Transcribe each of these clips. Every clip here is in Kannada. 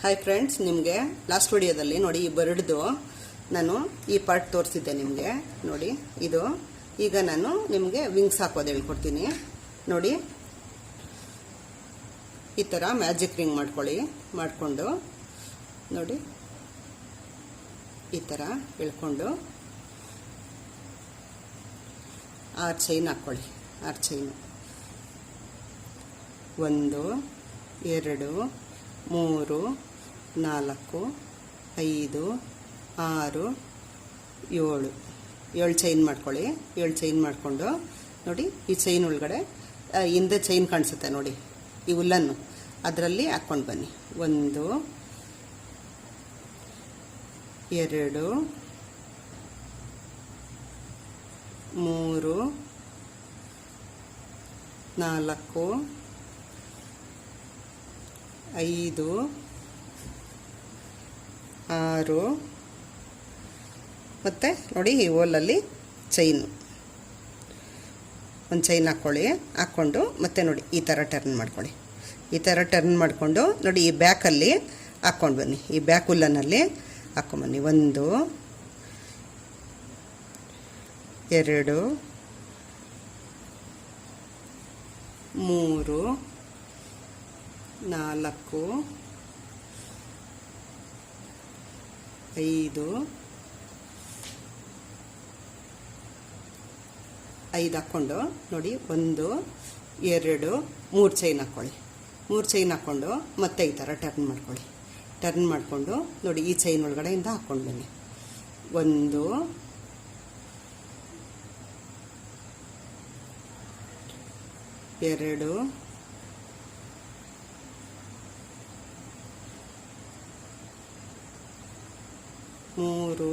ಹಾಯ್ ಫ್ರೆಂಡ್ಸ್, ನಿಮಗೆ ಲಾಸ್ಟ್ ವಿಡಿಯೋದಲ್ಲಿ ನೋಡಿ ಈ ಬರ್ಡ್ದು ನಾನು ಈ ಪಾರ್ಟ್ ತೋರಿಸಿದ್ದೆ ನಿಮಗೆ. ನೋಡಿ ಇದು ಈಗ ನಾನು ನಿಮಗೆ ವಿಂಗ್ಸ್ ಹಾಕೋದು ಹೇಳ್ಕೊಡ್ತೀನಿ. ನೋಡಿ ಈ ಥರ ಮ್ಯಾಜಿಕ್ ರಿಂಗ್ ಮಾಡಿಕೊಂಡು ನೋಡಿ ಈ ಥರ ಎಳ್ಕೊಂಡು 6 ಚೈನ್ ಹಾಕ್ಕೊಳ್ಳಿ. 6 ಚೈನು 1 2 3 4 5 6 7 ಚೈನ್ ಮಾಡ್ಕೊಳ್ಳಿ. 7 ಚೈನ್ ಮಾಡಿಕೊಂಡು ನೋಡಿ ಈ ಚೈನ್ ಒಳಗಡೆ ಹಿಂದೆ ಚೈನ್ ಕಾಣಿಸುತ್ತೆ ನೋಡಿ, ಈ ಹುಲ್ಲನ್ನು ಅದರಲ್ಲಿ ಹಾಕ್ಕೊಂಡು ಬನ್ನಿ. 1 2 3 4 5 6 ಮತ್ತು ನೋಡಿ ಈ ಹೋಲಲ್ಲಿ ಚೈನು ಒಂದು ಚೈನ್ ಹಾಕ್ಕೊಂಡು ಮತ್ತೆ ನೋಡಿ ಈ ಥರ ಟರ್ನ್ ಮಾಡ್ಕೊಳ್ಳಿ. ಈ ಥರ ಟರ್ನ್ ಮಾಡಿಕೊಂಡು ನೋಡಿ ಈ ಬ್ಯಾಕಲ್ಲಿ ಹಾಕ್ಕೊಂಡು ಬನ್ನಿ. ಈ ಬ್ಯಾಕ್ ಹುಲ್ಲನಲ್ಲಿ ಹಾಕ್ಕೊಂಬನ್ನಿ. 1 2 3 4 5 ಹಾಕ್ಕೊಂಡು ನೋಡಿ 1 2 3 ಚೈನ್ ಹಾಕ್ಕೊಳ್ಳಿ. 3 ಚೈನ್ ಹಾಕ್ಕೊಂಡು ಮತ್ತೆ ಈ ಥರ ಟರ್ನ್ ಮಾಡ್ಕೊಳ್ಳಿ. ಟರ್ನ್ ಮಾಡಿಕೊಂಡು ನೋಡಿ ಈ ಚೈನ್ ಒಳಗಡೆಯಿಂದ ಹಾಕ್ಕೊಂಡು ಬನ್ನಿ. 1 2 3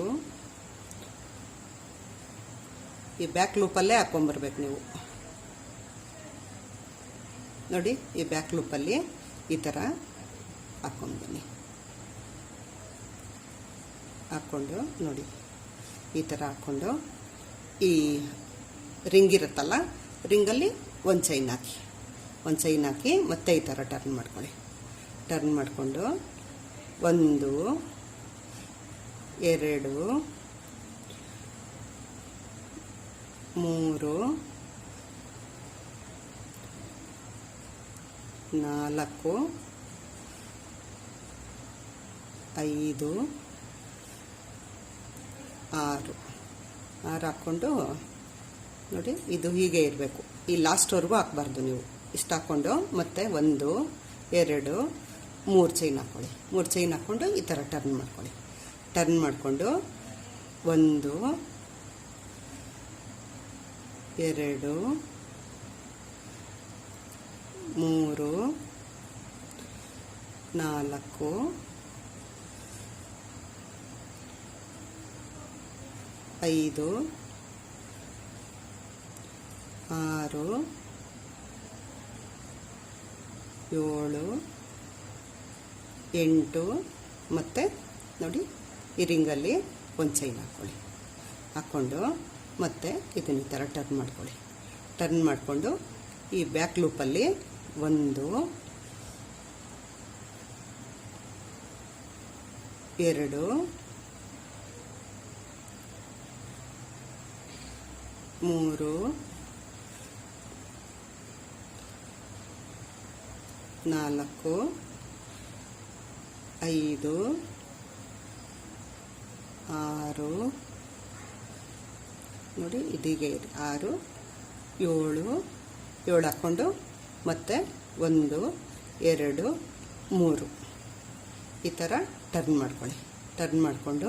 ಈ ಬ್ಯಾಕ್ ಲೂಪಲ್ಲೇ ಹಾಕ್ಕೊಂಬರ್ಬೇಕು ನೀವು. ನೋಡಿ ಈ ಬ್ಯಾಕ್ ಲೂಪಲ್ಲಿ ಈ ಥರ ಹಾಕ್ಕೊಂಡು ಬನ್ನಿ. ಹಾಕ್ಕೊಂಡು ನೋಡಿ ಈ ಥರ ಹಾಕ್ಕೊಂಡು ಈ ರಿಂಗ್ ಇರುತ್ತಲ್ಲ, ರಿಂಗಲ್ಲಿ ಒಂದು ಚೈನ್ ಹಾಕಿ ಮತ್ತೆ ಈ ಥರ ಟರ್ನ್ ಮಾಡ್ಕೊಳ್ಳಿ. ಟರ್ನ್ ಮಾಡಿಕೊಂಡು 1 2 3 4 5 6 ಹಾಕ್ಕೊಂಡು ನೋಡಿ ಇದು ಹೀಗೆ ಇರಬೇಕು. ಈ ಲಾಸ್ಟ್ವರೆಗೂ ಹಾಕಬಾರ್ದು ನೀವು. ಇಷ್ಟು ಹಾಕ್ಕೊಂಡು ಮತ್ತೆ 1 2 3 ಚೈನ್ ಹಾಕ್ಕೊಳ್ಳಿ. 3 ಚೈನ್ ಹಾಕ್ಕೊಂಡು ಈ ಥರ ಟರ್ನ್ ಮಾಡ್ಕೊಳ್ಳಿ. ಟರ್ನ್ ಮಾಡಿಕೊಂಡು 1 2 3 4 5 6 7 8 ಮತ್ತು ನೋಡಿ ಈ ರಿಂಗಲ್ಲಿ ಒಂದು ಚೈನ್ ಹಾಕ್ಕೊಂಡು ಮತ್ತೆ ಇದನ್ನು ಈ ಥರ ಟರ್ನ್ ಮಾಡ್ಕೊಳ್ಳಿ. ಟರ್ನ್ ಮಾಡಿಕೊಂಡು ಈ ಬ್ಯಾಕ್ ಲೂಪಲ್ಲಿ 1 2 3 4 5 6 ನೋಡಿ ಇದೀಗೆ 6 7 ಹಾಕ್ಕೊಂಡು ಮತ್ತೆ 1 2 3 ಈ ಥರ ಟರ್ನ್ ಮಾಡ್ಕೊಳ್ಳಿ. ಟರ್ನ್ ಮಾಡಿಕೊಂಡು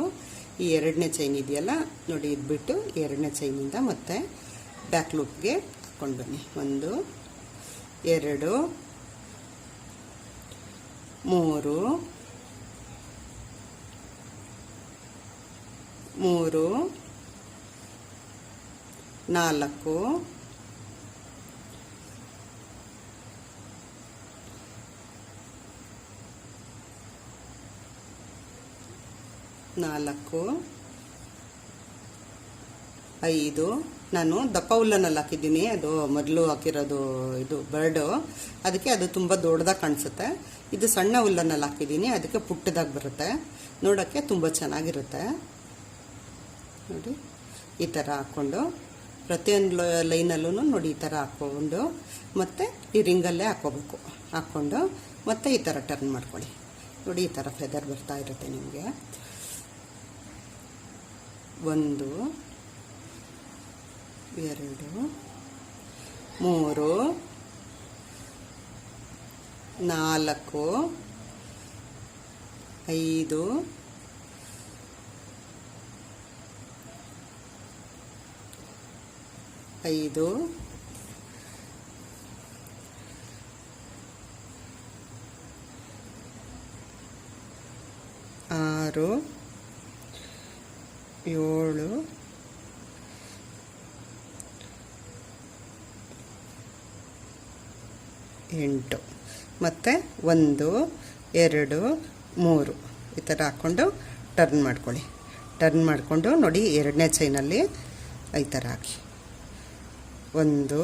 ಈ 2ನೇ ಚೈನ್ ಇದೆಯಲ್ಲ ನೋಡಿ, ಇದು ಬಿಟ್ಟು 2ನೇ ಚೈನಿಂದ ಮತ್ತೆ ಬ್ಯಾಕ್ ಲೂಪ್ಗೆ ಹಾಕ್ಕೊಂಡು ಬನ್ನಿ. 1 2 3 4 5 ನಾನು ದಪ್ಪ ಹುಲ್ಲನಲ್ಲಿ ಹಾಕಿದ್ದೀನಿ, ಅದು ಮೊದಲು ಹಾಕಿರೋದು ಇದು ಬರ್ಡು, ಅದಕ್ಕೆ ಅದು ತುಂಬ ದೊಡ್ಡದಾಗಿ ಕಾಣಿಸುತ್ತೆ. ಇದು ಸಣ್ಣ ಹುಲ್ಲನಲ್ಲಿ ಹಾಕಿದ್ದೀನಿ, ಅದಕ್ಕೆ ಪುಟ್ಟದಾಗಿ ಬರುತ್ತೆ, ನೋಡೋಕ್ಕೆ ತುಂಬ ಚೆನ್ನಾಗಿರುತ್ತೆ. ನೋಡಿ ಈ ಥರ ಹಾಕ್ಕೊಂಡು ಪ್ರತಿಯೊಂದು ಲೈನಲ್ಲೂ ನೋಡಿ ಈ ಥರ ಹಾಕ್ಕೊಂಡು ಮತ್ತು ಈ ರಿಂಗಲ್ಲೇ ಹಾಕ್ಕೋಬೇಕು. ಹಾಕ್ಕೊಂಡು ಮತ್ತೆ ಈ ಥರ ಟರ್ನ್ ಮಾಡ್ಕೊಳ್ಳಿ. ನೋಡಿ ಈ ಥರ ಫೆದರ್ ಬರ್ತಾ ಇರುತ್ತೆ ನಿಮಗೆ. 1 2 3 4 5 5 6 7 8 ಮತ್ತು 1 2 3 ಈ ಥರ ಹಾಕ್ಕೊಂಡು ಟರ್ನ್ ಮಾಡ್ಕೊಳ್ಳಿ. ಟರ್ನ್ ಮಾಡಿಕೊಂಡು ನೋಡಿ ಎರಡನೇ ಚೈನಲ್ಲಿ ಈ ಥರ ಹಾಕಿ 1 2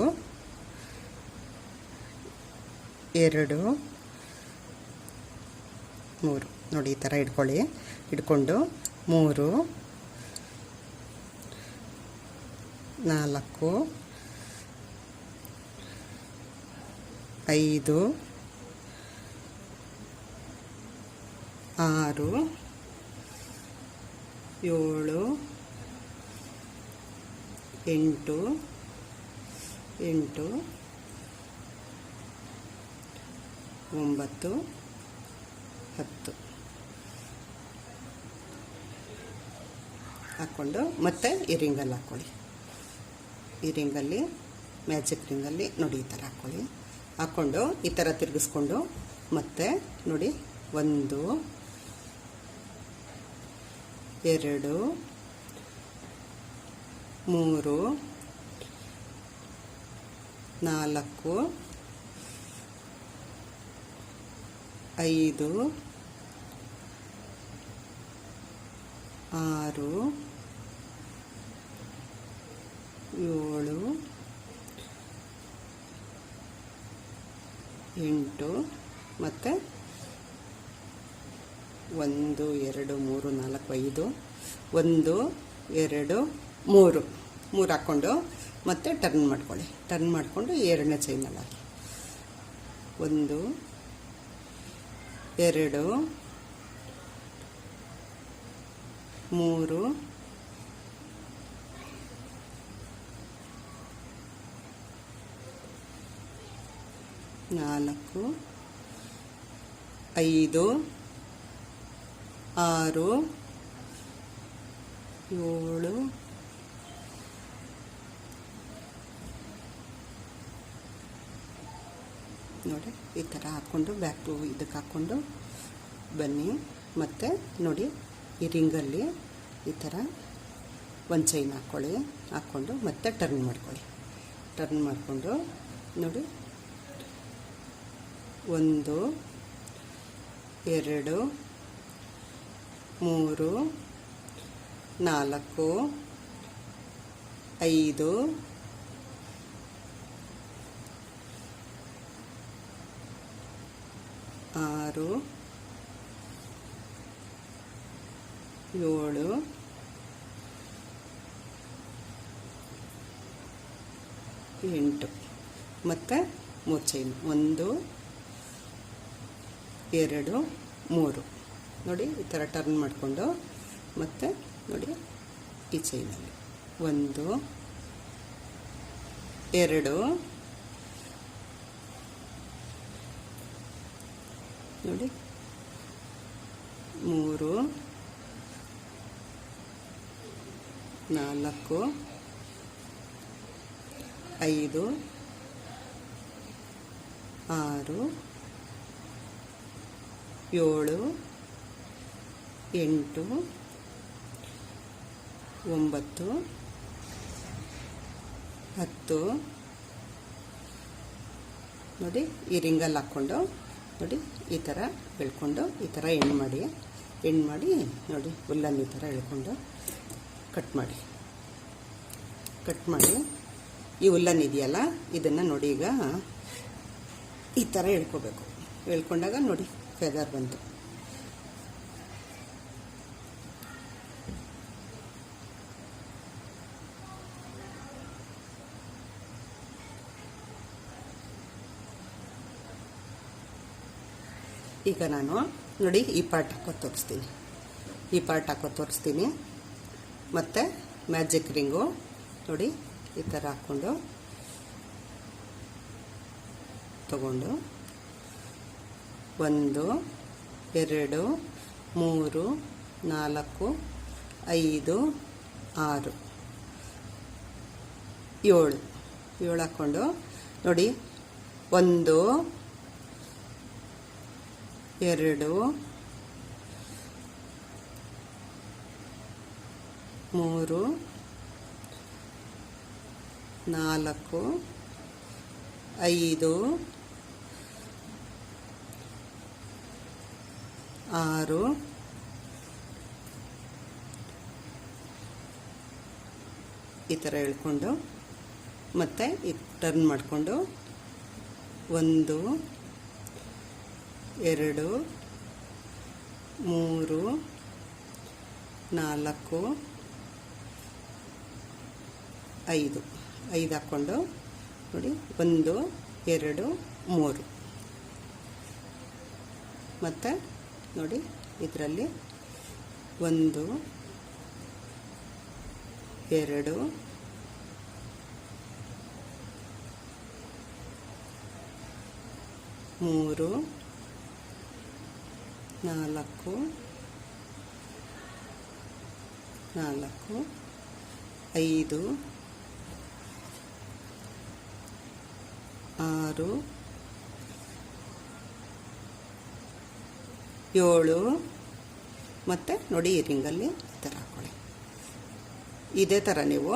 3 ನೋಡಿ ಈ ಥರ ಇಟ್ಕೊಳ್ಳಿ. ಇಟ್ಕೊಂಡು 3 4 5 6 7 8 9 10 ಹಾಕ್ಕೊಂಡು ಮತ್ತೆ ಈ ರಿಂಗಲ್ಲಿ ಹಾಕ್ಕೊಳ್ಳಿ. ಈ ರಿಂಗಲ್ಲಿ ಮ್ಯಾಜಿಕ್ ರಿಂಗಲ್ಲಿ ನೋಡಿ ಈ ಥರ ಹಾಕ್ಕೊಳ್ಳಿ. ಹಾಕ್ಕೊಂಡು ಈ ಥರ ತಿರುಗಿಸ್ಕೊಂಡು ಮತ್ತೆ ನೋಡಿ 1 2 3 4 5 6 7 8 ಮತ್ತು 1 2 3 4 5 1 2 3 ಹಾಕ್ಕೊಂಡು ಮತ್ತೆ ಟರ್ನ್ ಮಾಡ್ಕೊಳ್ಳಿ. ಟರ್ನ್ ಮಾಡಿಕೊಂಡು ಎರಡನೇ ಚೈನಲ್ಲಿ ಹಾಕಿ 1 2 3 4 5 6 7 ನೋಡಿ ಈ ಥರ ಹಾಕ್ಕೊಂಡು ಬ್ಯಾಕ್ ಟು ಇದಕ್ಕೆ ಹಾಕ್ಕೊಂಡು ಬನ್ನಿ. ಮತ್ತು ನೋಡಿ ಈ ರಿಂಗಲ್ಲಿ ಈ ಥರ ಒಂದು ಚೈನ್ ಹಾಕ್ಕೊಳ್ಳಿ. ಹಾಕ್ಕೊಂಡು ಮತ್ತೆ ಟರ್ನ್ ಮಾಡ್ಕೊಳ್ಳಿ. ಟರ್ನ್ ಮಾಡಿಕೊಂಡು ನೋಡಿ 1 2 3 4 5 6 7 8 ಮತ್ತು 3 ಚೈನ್ 1 2 3 ನೋಡಿ ಈ ಥರ ಟರ್ನ್ ಮಾಡಿಕೊಂಡು ಮತ್ತೆ ನೋಡಿ ಈ ಚೈನಲ್ಲಿ 1 2 ನೋಡಿ 3 4 5 6 7 8 9 10 ನೋಡಿ ಈ ರಿಂಗಲ್ಲಿ ಹಾಕ್ಕೊಂಡು ನೋಡಿ ಈ ಥರ ಎಳ್ಕೊಂಡು ಈ ಥರ ಎಂಡ್ ಮಾಡಿ ನೋಡಿ ಹುಲ್ಲನ್ನು ಈ ಥರ ಎಳ್ಕೊಂಡು ಕಟ್ ಮಾಡಿ. ಕಟ್ ಮಾಡಿ ಈ ಉಲ್ಲನ್ ಇದೆಯಲ್ಲ ಇದನ್ನು ನೋಡಿ ಈಗ ಈ ಥರ ಎಳ್ಕೋಬೇಕು. ಎಳ್ಕೊಂಡಾಗ ನೋಡಿ ಫೆದರ್ ಬಂತು. ಈಗ ನಾನು ನೋಡಿ ಈ ಪಾರ್ಟ್ ಹಾಕೋದು ತೋರಿಸ್ತೀನಿ. ಈ ಪಾರ್ಟ್ ಹಾಕೋದು ತೋರಿಸ್ತೀನಿ. ಮತ್ತು ಮ್ಯಾಜಿಕ್ ರಿಂಗು ನೋಡಿ ಈ ಥರ ಹಾಕ್ಕೊಂಡು ತಗೊಂಡು 1 2 3 4 5 6 7 ಹಾಕ್ಕೊಂಡು ನೋಡಿ 1 2 3 4 5 6 ಈ ಥರ ಎಳ್ಕೊಂಡು ಮತ್ತೆ ಟರ್ನ್ ಮಾಡಿಕೊಂಡು 1 2 3 4 5 ಹಾಕ್ಕೊಂಡು ನೋಡಿ 1 2 3 ಮತ್ತು ನೋಡಿ ಇದರಲ್ಲಿ 1 2 3 4 5 6 7 ಮತ್ತು ನೋಡಿ ಈ ರಿಂಗಲ್ಲಿ ಈ ಥರ ಹಾಕ್ಕೊಳ್ಳಿ. ಇದೇ ಥರ ನೀವು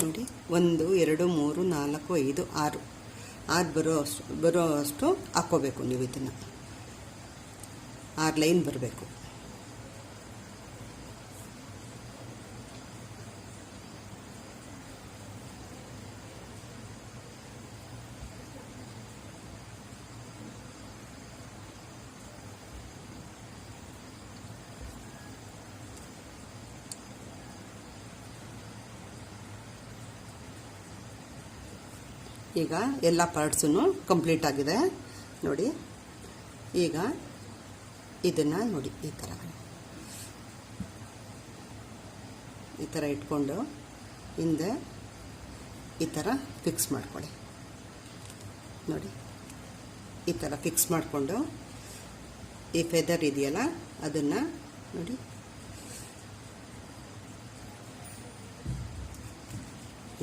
ನೋಡಿ 1 2 3 4 5 6 ಬರೋ ಅಷ್ಟು ಹಾಕ್ಕೋಬೇಕು. ನೀವು ಇದನ್ನು 6 ಲೈನ್ ಬರಬೇಕು. ಈಗ ಎಲ್ಲ ಪಾರ್ಟ್ಸೂ ಕಂಪ್ಲೀಟ್ ಆಗಿದೆ ನೋಡಿ. ಈಗ ಇದನ್ನು ನೋಡಿ ಈ ಥರ ಇಟ್ಕೊಂಡು ಹಿಂದೆ ಈ ಥರ ಫಿಕ್ಸ್ ಮಾಡ್ಕೊಳ್ಳಿ. ನೋಡಿ ಈ ಥರ ಫಿಕ್ಸ್ ಮಾಡಿಕೊಂಡು ಈ ಫೆದರ್ ಇದೆಯಲ್ಲ ಅದನ್ನು ನೋಡಿ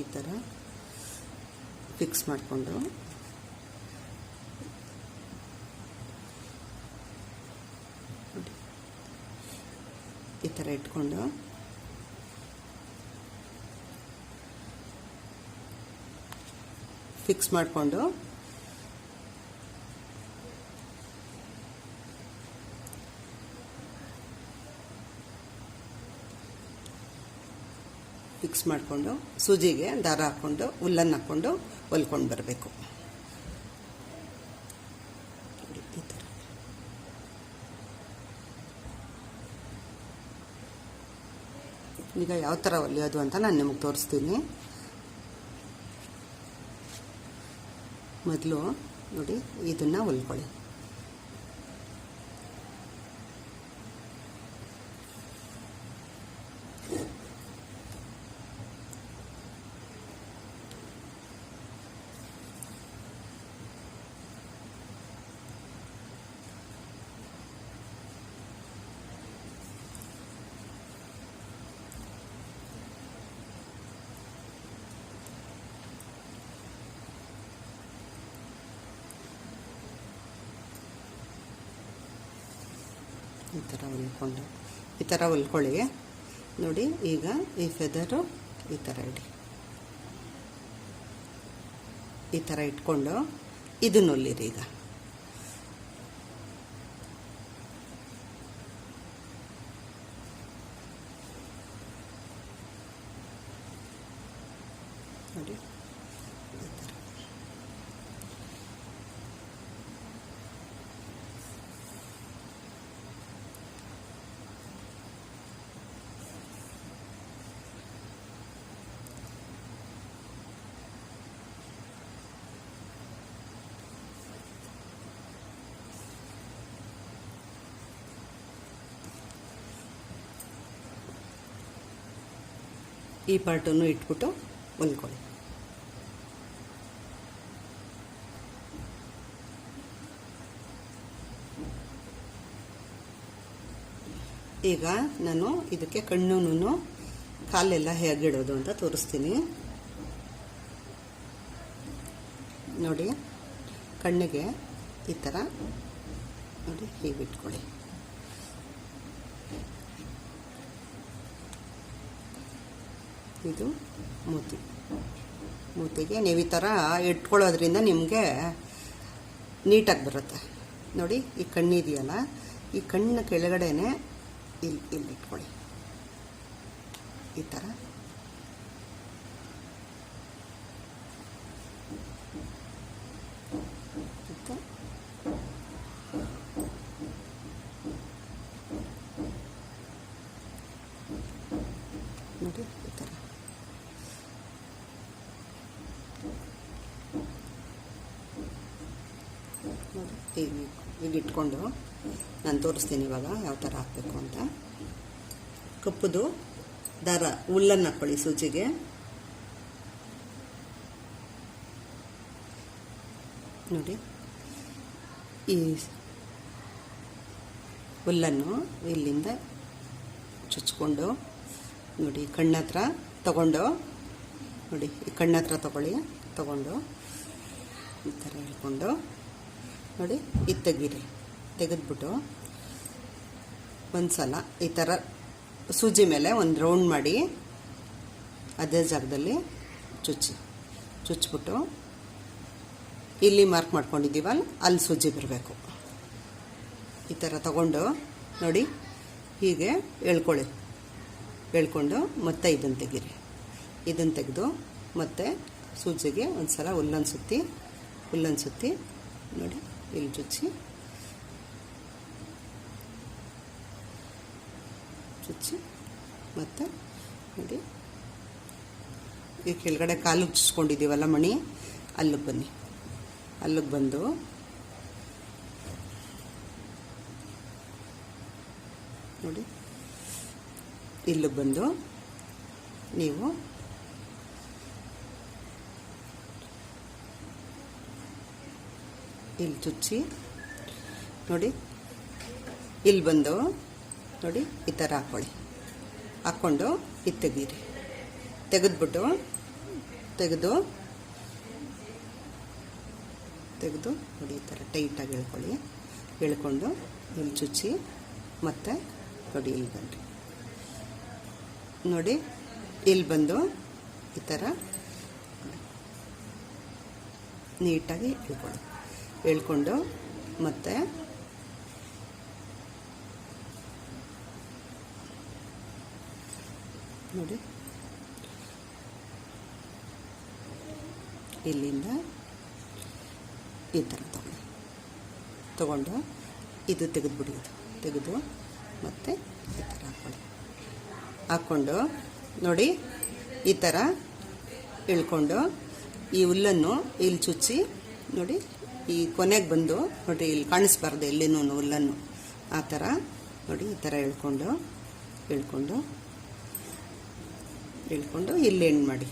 ಈ ಥರ ಫಿಕ್ಸ್ ಮಾಡಿಕೊಂಡು ಈ ಥರ ಇಟ್ಕೊಂಡು ಫಿಕ್ಸ್ ಮಾಡಿಕೊಂಡು ಸೂಜಿಗೆ ದಾರ ಹಾಕ್ಕೊಂಡು ಉಲ್ಲನ್ನು ಹಾಕ್ಕೊಂಡು ಹೊಲ್ಕೊಂಡು ಬರಬೇಕು. ಈ ಥರ ಈಗ ಯಾವ ಥರ ಹೊಲಿಯೋದು ಅಂತ ನಾನು ನಿಮಗೆ ತೋರಿಸ್ತೀನಿ. ಮೊದಲು ನೋಡಿ ಇದನ್ನು ಹೊಲ್ಕೊಳ್ಳಿ. ಈ ಥರ ಹೊಲ್ಕೊಳ್ಳಿ ನೋಡಿ. ಈಗ ಈ ಫೆದರು ಈ ಥರ ಇಡಿ. ಈ ಥರ ಇಟ್ಕೊಂಡು ಇದನ್ನು ಹೊಲಿರಿ. ಈಗ ಈ ಪಾರ್ಟನ್ನು ಇಟ್ಬಿಟ್ಟು ಹೊಲ್ಕೊಳ್ಳಿ. ಈಗ ನಾನು ಇದಕ್ಕೆ ಕಣ್ಣು ಕಾಲೆಲ್ಲ ಹೇಗಿಡೋದು ಅಂತ ತೋರಿಸ್ತೀನಿ ನೋಡಿ. ಕಣ್ಣಿಗೆ ಈ ಥರ ನೋಡಿ ಹೀಗೆ ಇಟ್ಕೊಳ್ಳಿ. ಇದು ಮೂತಿಗೆ ನೀವು ಈ ಥರ ಇಟ್ಕೊಳ್ಳೋದ್ರಿಂದ ನಿಮಗೆ ನೀಟಾಗಿ ಬರುತ್ತೆ ನೋಡಿ. ಈ ಕಣ್ಣಿದೆಯಲ್ಲ, ಈ ಕಣ್ಣಿನ ಕೆಳಗಡೆನೆ ಇಲ್ಲಿ ಇಟ್ಕೊಳ್ಳಿ ಈ ಥರ. ಮತ್ತು ನೋಡಿ ಈ ಥರ ನೋಡಿ ಈಗ ಇಟ್ಕೊಂಡು ನಾನು ತೋರಿಸ್ತೀನಿ ಇವಾಗ ಯಾವ ಥರ ಹಾಕಬೇಕು ಅಂತ. ಕಪ್ಪುದು ದಾರ ಹುಲ್ಲನ್ನು ಹಾಕ್ಕೊಳ್ಳಿ ಸೂಜಿಗೆ. ನೋಡಿ ಈ ಹುಲ್ಲನ್ನು ಇಲ್ಲಿಂದ ಚುಚ್ಕೊಂಡು ನೋಡಿ ಕಣ್ಣತ್ರ ತಗೊಂಡು ನೋಡಿ ಈ ಕಣ್ಣತ್ರ ತಗೊಂಡು ಈ ಥರ ಹೇಳ್ಕೊಂಡು ನೋಡಿ ಇದು ತೆಗೆದ್ಬಿಟ್ಟು ಒಂದು ಸಲ ಈ ಥರ ಸೂಜಿ ಮೇಲೆ ಒಂದು ರೌಂಡ್ ಮಾಡಿ ಅದೇ ಜಾಗದಲ್ಲಿ ಚುಚ್ಚಿಬಿಟ್ಟು ಇಲ್ಲಿ ಮಾರ್ಕ್ ಮಾಡ್ಕೊಂಡಿದ್ದೀವಲ್ಲ ಅಲ್ಲಿ ಸೂಜಿ ಬರಬೇಕು. ಈ ಥರ ತಗೊಂಡು ನೋಡಿ ಹೀಗೆ ಎಳ್ಕೊಂಡು ಮತ್ತೆ ಇದನ್ನು ತೆಗೆದು ಮತ್ತೆ ಸೂಜಿಗೆ ಒಂದು ಸಲ ಹುಲ್ಲನ್ನು ಸುತ್ತಿ ನೋಡಿ ಇಲ್ಲಿ ಚುಚ್ಚಿ ಮತ್ತು ನೋಡಿ ಈ ಕೆಳಗಡೆ ಕಾಲಿಗೆ ಚುಚ್ಕೊಂಡಿದ್ದೀವಲ್ಲ ಮಣಿ, ಅಲ್ಲಿಗೆ ಬಂದು ನೋಡಿ ಇಲ್ಲಿಗೆ ಬಂದು ನೀವು ಇಲ್ಲಿ ಚುಚ್ಚಿ ನೋಡಿ ಇಲ್ಲಿ ಬಂದು ನೋಡಿ ಈ ಥರ ಹಾಕ್ಕೊಂಡು ಇದು ತೆಗೆದು ನೋಡಿ ಈ ಥರ ಟೈಟಾಗಿ ಎಳ್ಕೊಂಡು ಇಲ್ಲಿ ಚುಚ್ಚಿ ಮತ್ತೆ ನೋಡಿ ಇಲ್ಲಿ ನೋಡಿ ಇಲ್ಲಿ ಬಂದು ಈ ಥರ ನೀಟಾಗಿ ಎಳ್ಕೊಂಡು ಮತ್ತೆ ನೋಡಿ ಇಲ್ಲಿಂದ ಈ ಥರ ತಗೊಂಡು ಇದು ತೆಗೆದು ಮತ್ತೆ ಈ ಥರ ಹಾಕ್ಕೊಂಡು ನೋಡಿ ಈ ಥರ ಎಳ್ಕೊಂಡು ಈ ಹುಲ್ಲನ್ನು ಇಲ್ಲಿ ಚುಚ್ಚಿ ನೋಡಿ ಈ ಕೊನೆಗೆ ಬಂದು ನೋಡಿ ಇಲ್ಲಿ ಕಾಣಿಸ್ಬಾರ್ದು ಎಲ್ಲಿನೂ ಹುಲ್ಲನ್ನು ಆ ಥರ ನೋಡಿ ಈ ಥರ ಎಳ್ಕೊಂಡು ಇಲ್ಲಿ ಎಂಡ್ ಮಾಡಿ.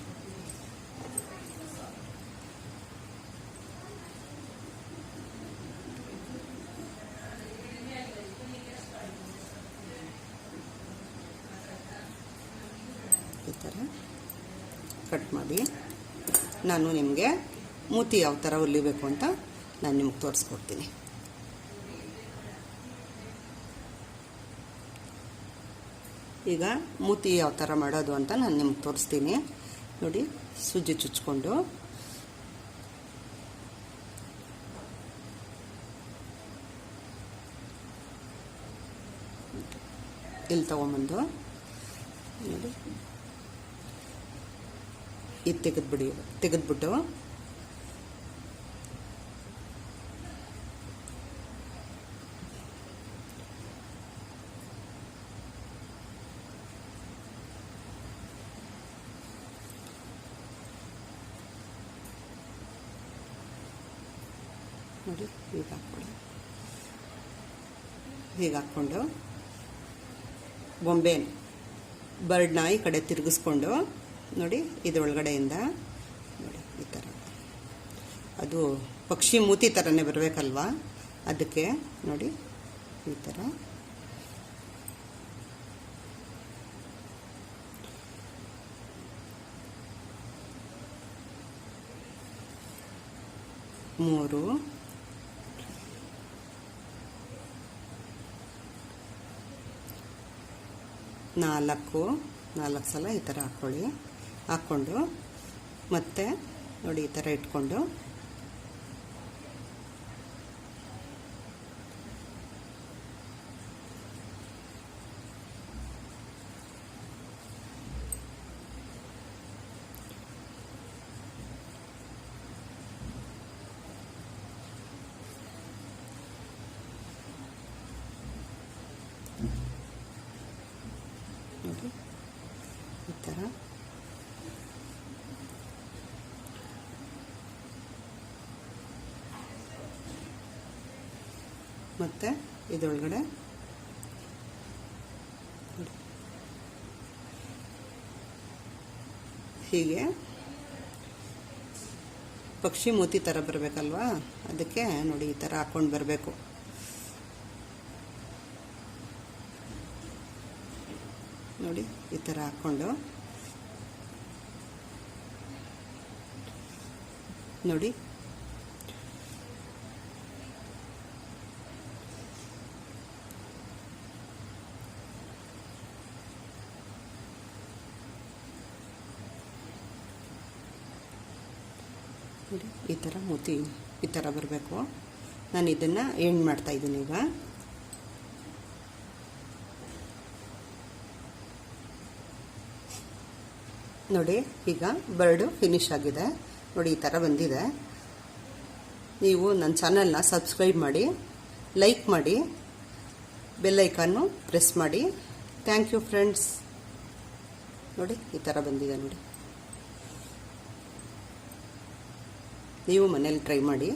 ಈ ಥರ ಕಟ್ ಮಾಡಿ ನಾನು ನಿಮಗೆ ಮೂತಿ ಯಾವ ಥರ ಹೊಲಿಬೇಕು ಅಂತ ನಾನು ನಿಮ್ಗೆ ತೋರಿಸ್ಕೊಡ್ತೀನಿ. ಈಗ ಮೂತಿ ಯಾವ ಥರ ಮಾಡೋದು ಅಂತ ನಾನು ನಿಮ್ಗೆ ತೋರಿಸ್ತೀನಿ ನೋಡಿ. ಸೂಜಿ ಚುಚ್ಕೊಂಡು ಇಲ್ಲಿ ತಗೊಂಬಂದು ನೋಡಿ ಇದು ತೆಗೆದ್ಬಿಟ್ಟು ನೋಡಿ ಹೀಗೆ ಹಾಕ್ಕೊಂಡು ಬೊಂಬೆ ಬರ್ಡ್ನ ಈ ಕಡೆ ತಿರುಗಿಸ್ಕೊಂಡು ನೋಡಿ ಇದರೊಳಗಡೆಯಿಂದ ನೋಡಿ ಈ ಥರ ಅದು ಪಕ್ಷಿ ಮೂತಿ ಥರನೇ ಬರಬೇಕಲ್ವಾ, ಅದಕ್ಕೆ ನೋಡಿ ಈ ಥರ ಮೂರು, ನಾಲ್ಕು ಸಲ ಈ ಥರ ಹಾಕ್ಕೊಂಡು ಮತ್ತೆ ನೋಡಿ ಈ ಥರ ಇಟ್ಕೊಂಡು ನೋಡಿ ಈ ಥರ ಮತ್ತು ಇದರೊಳಗಡೆ ಹೀಗೆ ಪಕ್ಷಿ ಮೂತಿ ಥರ ಬರಬೇಕಲ್ವಾ, ಅದಕ್ಕೆ ನೋಡಿ ಈ ಥರ ಹಾಕ್ಕೊಂಡು ಬರಬೇಕು. ನೋಡಿ ಈ ಥರ ಹಾಕ್ಕೊಂಡು ನೋಡಿ ನೋಡಿ ಈ ಥರ ಮೂತಿ ಈ ಥರ ಬರಬೇಕು. ನಾನು ಇದನ್ನು ಎಂಡ್ ಮಾಡ್ತಾಯಿದ್ದೀನಿ ಈಗ. ನೋಡಿ ಈಗ ಬರ್ಡು ಫಿನಿಶ್ ಆಗಿದೆ. ನೋಡಿ ಈ ಥರ ಬಂದಿದೆ. ನೀವು ನನ್ನ ಚಾನಲ್ನ ಸಬ್ಸ್ಕ್ರೈಬ್ ಮಾಡಿ, ಲೈಕ್ ಮಾಡಿ, ಬೆಲ್ ಐಕಾನ್ನು ಪ್ರೆಸ್ ಮಾಡಿ. Thank you friends. ನೋಡಿ ಈ ಥರ ಬಂದಿದೆ ನೋಡಿ. ನೀವು ಮನೇಲಿ ಟ್ರೈ ಮಾಡಿ.